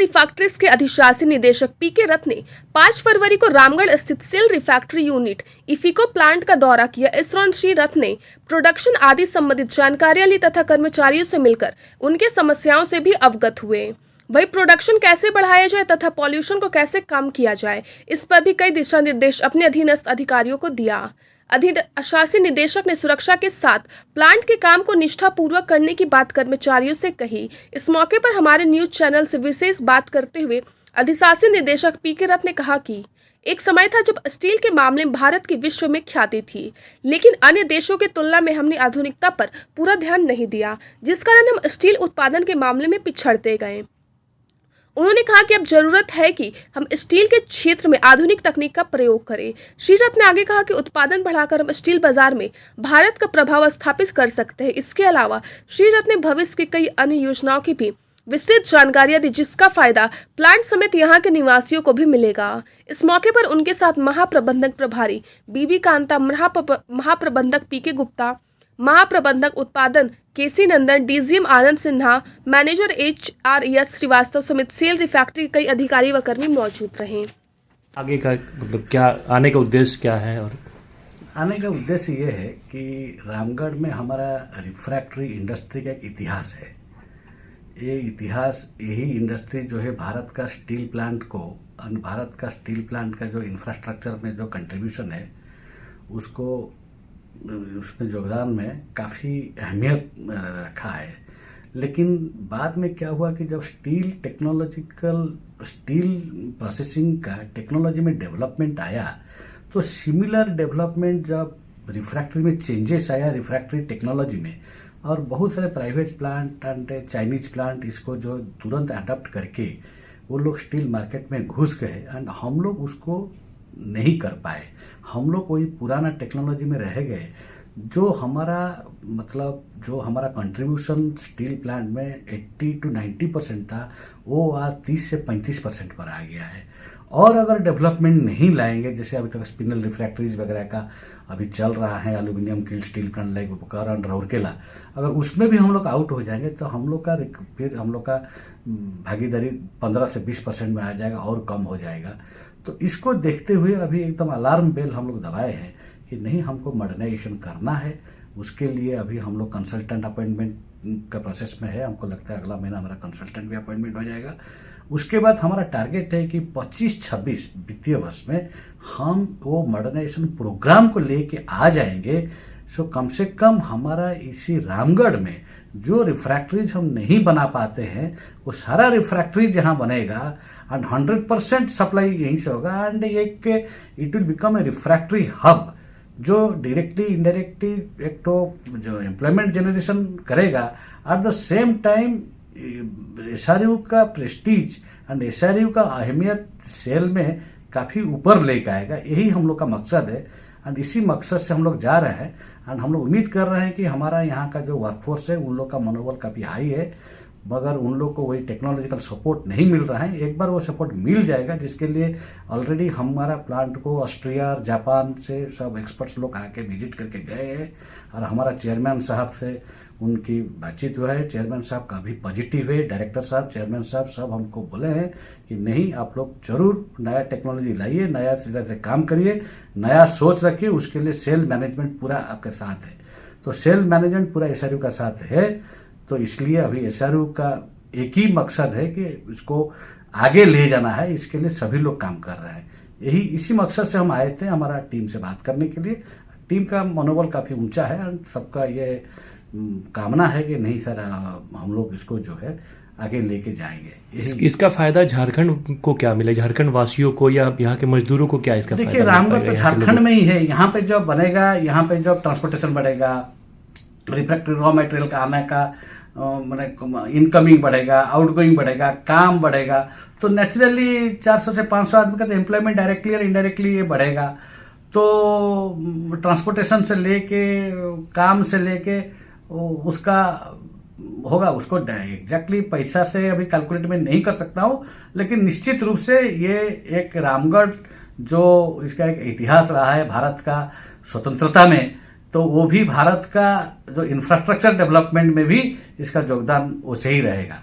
Refractories के अधिशासी निदेशक पीके रथ ने 5 फरवरी को रामगढ़ स्थित cell refractory unit IFFCO plant का दौरा किया। इस दौरान श्री रथ ने प्रोडक्शन आदि संबंधित जानकारियां ली तथा कर्मचारियों से मिलकर उनके समस्याओं से भी अवगत हुए। वही प्रोडक्शन कैसे बढ़ाया जाए तथा पॉल्यूशन को कैसे कम किया जाए, इस पर भी कई दिशा निर्देश अपने अधीनस्थ अधिकारियों को दिया। अधिशासी निदेशक ने सुरक्षा के साथ प्लांट के काम को निष्ठापूर्वक करने की बात कर्मचारियों से कही। इस मौके पर हमारे न्यूज चैनल से विशेष बात करते हुए अधिशासी निदेशक पीके रथ ने कहा कि एक समय था जब स्टील के मामले में भारत की विश्व में ख्याति थी, लेकिन अन्य देशों की तुलना में हमने आधुनिकता पर पूरा ध्यान नहीं दिया, जिस कारण हम स्टील उत्पादन के मामले में पिछड़ते गए। उन्होंने कहा कि अब जरूरत है कि हम स्टील के क्षेत्र में आधुनिक तकनीक का प्रयोग करें। श्री रथ ने आगे कहा कि उत्पादन बढ़ाकर हम स्टील बाजार में भारत का प्रभाव स्थापित कर सकते हैं। इसके अलावा श्री रथ ने भविष्य की कई अन्य योजनाओं की भी विस्तृत जानकारियां दी, जिसका फायदा प्लांट समेत यहां के निवासियों को भी मिलेगा। इस मौके पर उनके साथ महाप्रबंधक प्रभारी बीबी कांता, महाप्रबंधक पीके गुप्ता, महाप्रबंधक उत्पादन केसी नंदन, डीजीएम आनंद सिन्हा, मैनेजर HRS श्रीवास्तव समेत सेल रिफैक्ट्री के कई अधिकारी व कर्मी मौजूद रहे। आगे का मतलब क्या, आने का उद्देश्य क्या है? और आने का उद्देश्य ये है कि रामगढ़ में हमारा रिफ्रैक्ट्री इंडस्ट्री का एक इतिहास है। ये इतिहास, यही इंडस्ट्री जो है भारत का स्टील प्लांट को, भारत का स्टील प्लांट का जो इंफ्रास्ट्रक्चर में जो कंट्रीब्यूशन है उसको, उसमें योगदान में काफ़ी अहमियत रखा है। लेकिन बाद में क्या हुआ कि जब स्टील प्रोसेसिंग का टेक्नोलॉजी में डेवलपमेंट आया, तो सिमिलर डेवलपमेंट जब रिफ्रैक्ट्री में चेंजेस आया, रिफ्रैक्ट्री टेक्नोलॉजी में, और बहुत सारे private plant and Chinese plant इसको जो तुरंत अडॉप्ट करके वो लोग स्टील मार्केट में घुस गए एंड हम लोग उसको नहीं कर पाए। हम लोग वही पुराना टेक्नोलॉजी में रह गए। जो हमारा कंट्रीब्यूशन स्टील प्लांट में 80 to 90% था, वो आज 30 से 35% पर आ गया है। और अगर डेवलपमेंट नहीं लाएंगे, जैसे अभी तक स्पिनल रिफ्रैक्ट्रीज वगैरह का अभी चल रहा है, एल्यूमिनियम किल स्टील प्लांट लाइक उपकरण राउरकेला, अगर उसमें भी हम लोग आउट हो जाएंगे तो हम लोग का भागीदारी 15 से 20% में आ जाएगा और कम हो जाएगा। तो इसको देखते हुए अभी एकदम अलार्म बेल हम लोग दबाए हैं कि नहीं, हमको मॉडर्नाइजेशन करना है। उसके लिए अभी हम लोग कंसल्टेंट अपॉइंटमेंट का प्रोसेस में है। हमको लगता है अगला महीना हमारा कंसल्टेंट भी अपॉइंटमेंट हो जाएगा। उसके बाद हमारा टारगेट है कि 25-26 वित्तीय वर्ष में हम वो मॉडर्नाइजेशन प्रोग्राम को लेके आ जाएंगे। सो कम से कम हमारा इसी रामगढ़ में जो रिफ्रैक्ट्रीज हम नहीं बना पाते हैं, वो सारा रिफ्रैक्ट्री जहाँ बनेगा एंड 100% सप्लाई यहीं से होगा एंड एक it will become a refractory hub, जो डायरेक्टली इनडायरेक्टली एक तो जो एम्प्लॉयमेंट जनरेशन करेगा, at the same time SRU का प्रेस्टीज एंड SRU का अहमियत सेल में काफ़ी ऊपर लेकर आएगा। यही हम लोग का मकसद है एंड इसी मकसद से हम लोग जा रहे हैं। एंड हम लोग उम्मीद कर रहे हैं कि हमारा यहाँ का जो वर्कफोर्स है उन लोग का मनोबल काफ़ी हाई है, मगर उन लोग को वही टेक्नोलॉजिकल सपोर्ट नहीं मिल रहा है। एक बार वो सपोर्ट मिल जाएगा, जिसके लिए ऑलरेडी हमारा प्लांट को ऑस्ट्रिया, जापान से सब एक्सपर्ट्स लोग आके विजिट करके गए हैं और हमारा चेयरमैन साहब से उनकी बातचीत हुआ है। चेयरमैन साहब काफ़ी पॉजिटिव है, डायरेक्टर साहब, चेयरमैन साहब सब हमको बोले हैं कि नहीं, आप लोग जरूर नया टेक्नोलॉजी लाइए, नया तरह से काम करिए, नया सोच रखिए। उसके लिए सेल मैनेजमेंट पूरा आपके साथ है। तो सेल मैनेजमेंट पूरा SRU का साथ है। तो इसलिए अभी SRU का एक ही मकसद है कि इसको आगे ले जाना है। इसके लिए सभी लोग काम कर रहे हैं। इसी मकसद से हम आए थे हमारा टीम से बात करने के लिए। टीम का मनोबल काफ़ी ऊंचा है और सबका ये कामना है कि नहीं सर, हम लोग इसको जो है आगे लेके जाएंगे। इसका फायदा झारखंड को क्या मिले, झारखंड वासियों को या यहाँ के मजदूरों को क्या इसका फायदा? देखिए, रामगढ़ तो झारखंड में ही है। यहाँ पे जब बनेगा, यहाँ पे जब ट्रांसपोर्टेशन बढ़ेगा, रिफ्रैक्ट्री रॉ मटेरियल का आने का इनकमिंग बढ़ेगा, आउटगोइंग बढ़ेगा, काम बढ़ेगा, तो नेचुरली 400 से 500 आदमी का तो एम्प्लॉयमेंट डायरेक्टली और इनडायरेक्टली ये बढ़ेगा। तो ट्रांसपोर्टेशन से लेके, काम से लेके उसका होगा। उसको एग्जैक्टली पैसा से अभी कैलकुलेट में नहीं कर सकता हूँ, लेकिन निश्चित रूप से ये एक रामगढ़ जो इसका एक इतिहास रहा है भारत का स्वतंत्रता में, तो वो भी भारत का जो इंफ्रास्ट्रक्चर डेवलपमेंट में भी इसका योगदान वैसे ही रहेगा।